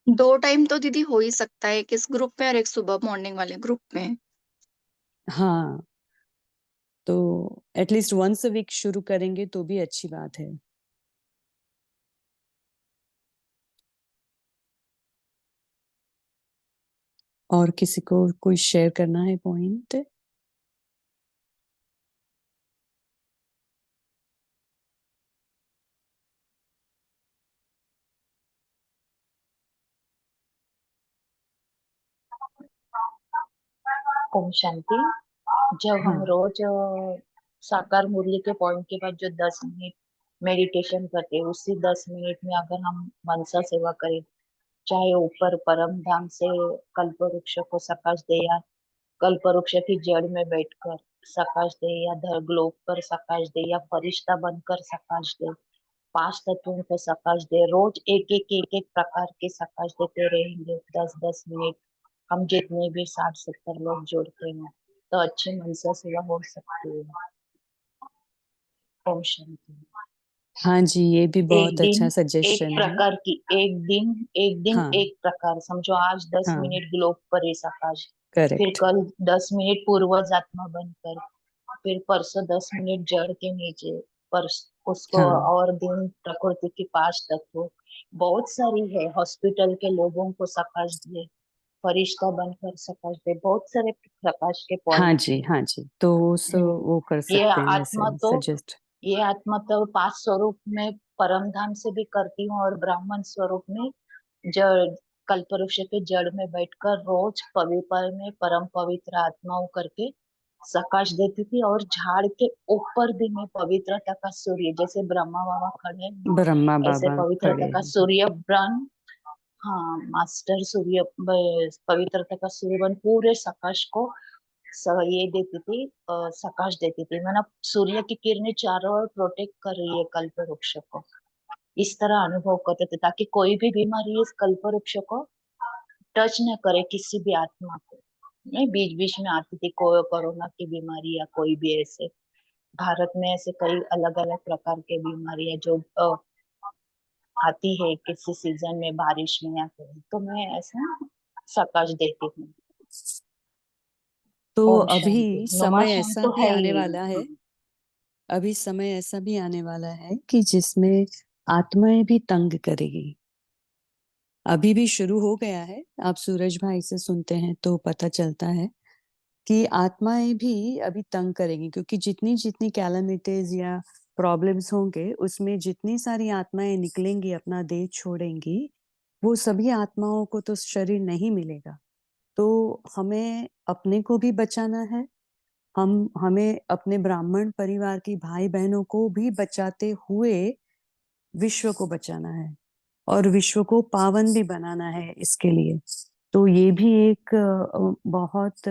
2 टाइम तो दीदी हो ही सकता है, एक इस ग्रुप में और एक सुबह मॉर्निंग वाले ग्रुप में। हाँ, तो एटलीस्ट वंस अ वीक शुरू करेंगे तो भी अच्छी बात है। और किसी को कोई शेयर करना है पॉइंट? ओम शांति। जब हम हाँ, रोज साकार मुरली के पॉइंट के बाद जो 10 मिनट मेडिटेशन करते हैं, उसी 10 मिनट में अगर हम मनसा सेवा करें, चाहे ऊपर परम धाम से कल्प वृक्ष को सकाश दे, या कल्प वृक्ष की जड़ में बैठकर सकाश दे, या ग्लोब पर सकाश दे, या फरिश्ता बनकर सकाश दे, 5 तत्वों को सकाश दे, रोज एक एक प्रकार के सकाश देते रहेंगे 10-10 मिनट। हम जितने भी 60-70 लोग जोड़ते हैं तो अच्छी मनसा सेवा हो सकती है। ओम शांति। हाँ जी, ये भी एक बहुत दिन अच्छा एक सजेशन है। प्रकार की, एक दिन हाँ, एक प्रकार, समझो आज 10 हाँ, मिनट ग्लोब पर सकाश, फिर करेक्ट। कल 10 मिनट पूर्वज आत्मा बनकर, फिर परसों 10 मिनट जड़ के नीचे, पर उसको, हाँ, और दिन प्रकृति की 5 तत्व, बहुत सारी है। हॉस्पिटल के लोगों को सकाश दे, फरिश्ता बनकर सकाश दे, बहुत सारे प्रकाश के हाँ पॉइंट जी, है। हाँ जी। तो वो कर ये सकते हैं आत्मा वैसे तो सजेस्ट। ये आत्मा तो 5 स्वरूप में परम धाम से भी करती हूँ, और ब्राह्मण स्वरूप में जड़, कल्पवृक्ष के जड़ में बैठकर रोज पवित्र में परम पवित्र आत्माओं करके सकाश देती थी। और झाड़ के ऊपर भी मैं पवित्रता का सूर्य, जैसे ब्रह्मा बाबा खड़े हैं ब्रह्मा ऐसे बाबा पवित्रता खड़े का हैं। सूर्य ब्रह्म, हाँ मास्टर सूर्य, पवित्रता का सूर्य बन पूरे सकाश को ये देती थी, सकाश देती थी। मैंने सूर्य की किरणें चारों ओर प्रोटेक्ट कर रही है कल्प वृक्ष को, इस तरह अनुभव करते थे, ताकि कोई भी बीमारी इस कल्प वृक्ष को टच न करे, किसी भी आत्मा को नहीं। बीच बीच में आती थी कोई कोरोना की बीमारी, या कोई भी ऐसे भारत में ऐसे कई अलग अलग प्रकार के बीमारियां जो आती है किसी सीजन में, बारिश में या कहीं, तो मैं ऐसा सकाश देती हूँ। तो ओम शांति। अभी नुमा समय शांत ऐसा तो भी है आने ही। वाला है, अभी समय ऐसा भी आने वाला है कि जिसमें आत्माएं भी तंग करेगी। अभी भी शुरू हो गया है। आप सूरज भाई से सुनते हैं तो पता चलता है कि आत्माएं भी अभी तंग करेंगी, क्योंकि जितनी कैलामिटीज या प्रॉब्लम्स होंगे उसमें जितनी सारी आत्माएं निकलेंगी, अपना देह छोड़ेंगी, वो सभी आत्माओं को तो शरीर नहीं मिलेगा। तो हमें अपने को भी बचाना है, हमें अपने ब्राह्मण परिवार की भाई बहनों को भी बचाते हुए विश्व को बचाना है और विश्व को पावन भी बनाना है इसके लिए। तो ये भी एक बहुत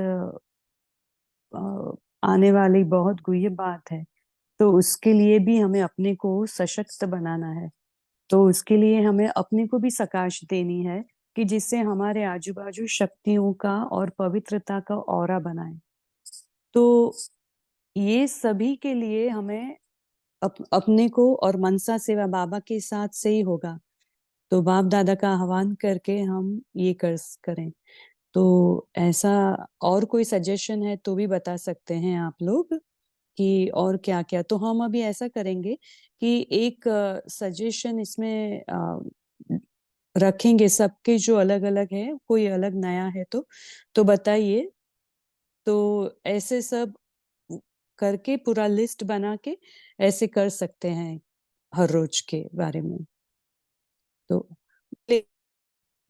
आने वाली बहुत गुह्य बात है। तो उसके लिए भी हमें अपने को सशक्त बनाना है। तो उसके लिए हमें अपने को भी सकाश देनी है कि जिससे हमारे आजू-बाजू शक्तियों का और पवित्रता का ऑरा बनाए। तो ये सभी के लिए हमें अपने को और मनसा सेवा बाबा के साथ से ही होगा। तो बाप दादा का आह्वान करके हम ये करें। तो ऐसा और कोई सजेशन है तो भी बता सकते हैं आप लोग कि और क्या-क्या। तो हम अभी ऐसा करेंगे कि एक सजेशन इसमें रखेंगे सबके जो अलग-अलग है, कोई अलग नया है तो बताइए। तो ऐसे सब करके पूरा लिस्ट बना के ऐसे कर सकते हैं हर रोज के बारे में। तो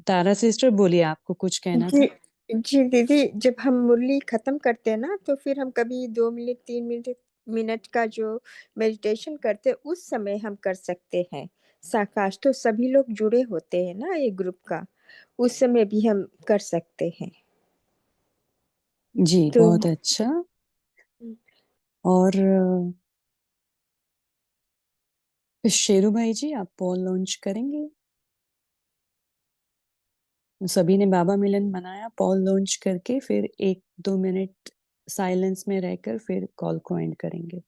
तारा सिस्टर बोलिए, आपको कुछ कहना जी, था? जी दीदी, जब हम मुरली खत्म करते हैं ना, तो फिर हम कभी 2 मिनट, 3 मिनट का जो मेडिटेशन करते हैं, उस समय हम कर सकते हैं। साकाश तो सभी लोग जुड़े होते हैं ना एक ग्रुप का, उस समय भी हम कर सकते हैं। जी, तो बहुत अच्छा। और शेरू भाई जी, आप पोल लॉन्च करेंगे? सभी ने बाबा मिलन मनाया, पोल लॉन्च करके फिर 1-2 मिनट साइलेंस में रहकर फिर कॉल को एंड करेंगे।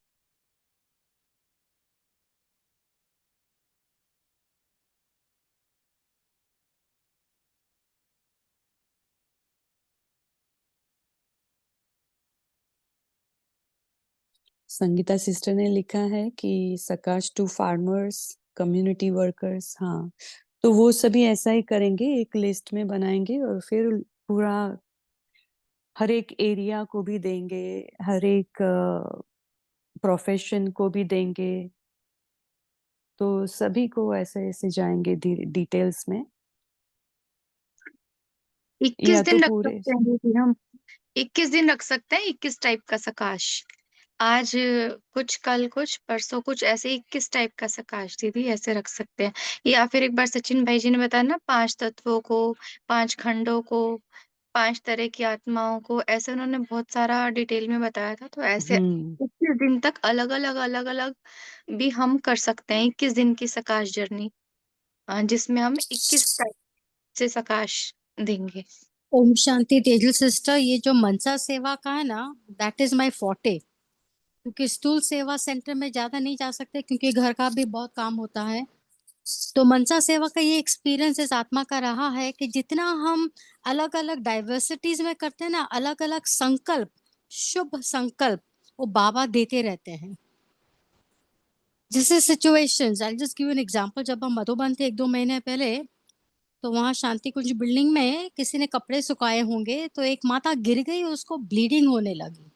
संगीता सिस्टर ने लिखा है कि सकाश टू फार्मर्स, कम्युनिटी वर्कर्स, हाँ। तो वो सभी ऐसा ही करेंगे, एक लिस्ट में बनाएँगे और फिर पूरा हर एक एरिया को भी देंगे, हर एक प्रोफ़ेशन को भी देंगे। तो सभी को ऐसे-ऐसे जाएँगे डिटेल्स में। 21 या तो दिन रख पूरे सकते हैं दीदी हम। 21 दिन रख सकते हैं, 21 टाइप का सकाश। आज कुछ, कल कुछ, परसों कुछ, ऐसे 21 टाइप का सकाश दीदी ऐसे रख सकते हैं। या फिर एक बार सचिन भाई जी ने बताया ना 5 तत्वों को, 5 खंडों को, 5 तरह की आत्माओं को, ऐसे उन्होंने बहुत सारा डिटेल में बताया था। तो ऐसे हुँ। 21 दिन तक अलग-अलग, अलग-अलग भी हम कर सकते हैं, 21 दिन की सकाश जर्नी जिसमें हम 21 टाइप से सकाश देंगे। ओम शांति तेजल सिस्टर, ये जो मनसा सेवा का है ना, दैट इज माय फॉर्टे। क्योंकि स्थूल सेवा सेंटर में ज्यादा नहीं जा सकते क्योंकि घर का भी बहुत काम होता है। तो मनसा सेवा का ये एक्सपीरियंस इस आत्मा का रहा है कि जितना हम अलग-अलग डाइवर्सिटीज में करते हैं ना, अलग-अलग संकल्प, शुभ संकल्प, वो बाबा देते रहते हैं। जैसे situations, I just give an example, जब हम मधुबन थे 1-2 महीने पहले, तो वहाँ शांति कुंज बिल्डिंग में किसी ने कपड़े सुखाए होंगे, तो एक माता गिर गई, उसको ब्लीडिंग होने लगी।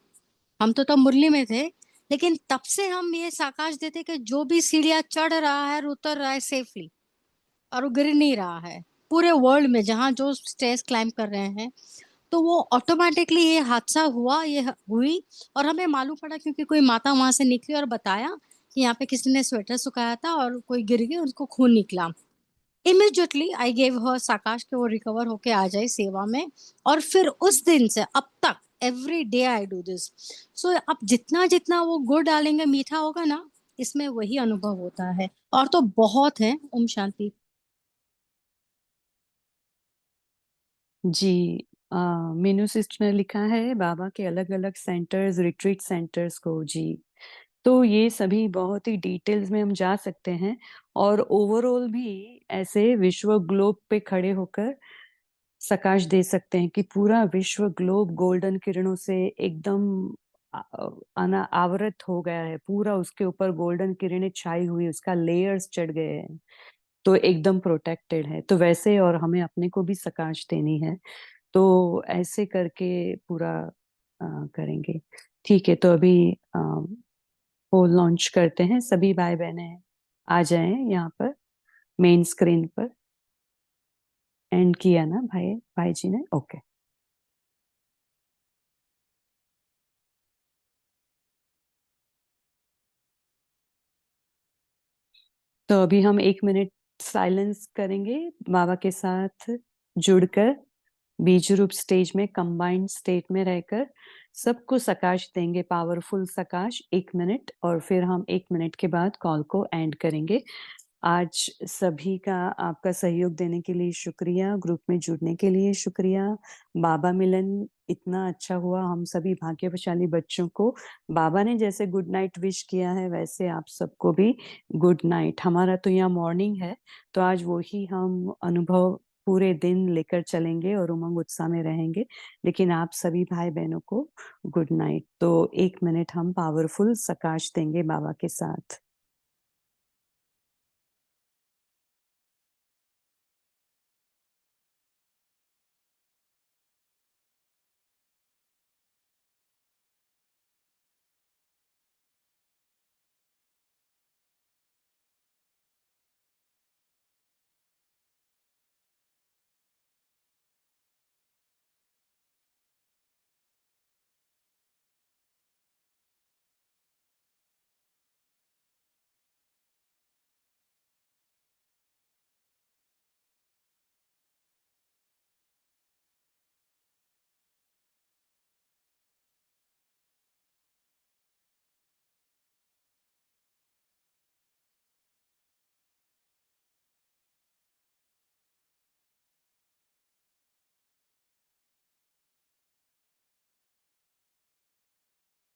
हम तो तब मुरली में थे, लेकिन तब से हम ये साकाश देते कि जो भी सीढ़ियाँ चढ़ रहा है और उतर रहा है सेफली, और वो गिर नहीं रहा है। पूरे वर्ल्ड में जहाँ जो स्टेयर्स क्लाइंब कर रहे हैं, तो वो ऑटोमैटिकली ये हादसा हुआ, हुई, और हमें मालूम पड़ा क्योंकि कोई माता वहाँ से निकली और बताया कि यहाँ पे किसी ने स्वेटर सुखाया था और कोई गिर गई, उसको खून निकला। इमीडिएटली आई गेव हर साकाश कि वो रिकवर होके आ जाए सेवा में, और फिर उस दिन से अब तक every day I do this. So अब जितना वो गुड़ डालेंगे मीठा होगा ना, इसमें वही अनुभव होता है। और तो बहुत है। ओम शांति। जी, मीनू सिस्टर ने लिखा है बाबा के अलग-अलग सेंटर्स, रिट्रीट सेंटर्स को, जी। तो ये सभी बहुत ही डिटेल्स में हम जा सकते हैं और ओवरऑल भी ऐसे विश्व ग्लोब पे खड़े होकर सकाश दे सकते हैं कि पूरा विश्व ग्लोब गोल्डन किरणों से एकदम आवृत हो गया है। पूरा उसके ऊपर गोल्डन किरणें छाई हुई, उसका लेयर्स चढ़ गए हैं। तो एकदम प्रोटेक्टेड है। तो वैसे और हमें अपने को भी सकाश देनी है, तो ऐसे करके पूरा करेंगे। ठीक है, तो अभी वो लॉन्च करते हैं। सभी भाई बहनें आ जाएं यहाँ पर मेन स्क्रीन पर। एंड किया ना भाई जी ने? ओके। तो अभी हम 1 मिनट साइलेंस करेंगे, बाबा के साथ जुड़कर बीज रूप स्टेज में कंबाइंड स्टेट में रहकर सबको सकाश देंगे, पावरफुल सकाश 1 मिनट, और फिर हम 1 मिनट के बाद कॉल को एंड करेंगे। आज सभी का आपका सहयोग देने के लिए शुक्रिया, ग्रुप में जुड़ने के लिए शुक्रिया। बाबा मिलन इतना अच्छा हुआ, हम सभी भाग्यशाली बच्चों को बाबा ने जैसे गुड नाइट विश किया है वैसे आप सबको भी गुड नाइट। हमारा तो यहाँ मॉर्निंग है, तो आज वही हम अनुभव पूरे दिन लेकर चलेंगे और उमंग उत्साह में रहेंगे। लेकिन आप सभी भाई बहनों को गुड नाइट। तो 1 मिनट हम पावरफुल सकाश देंगे बाबा के साथ।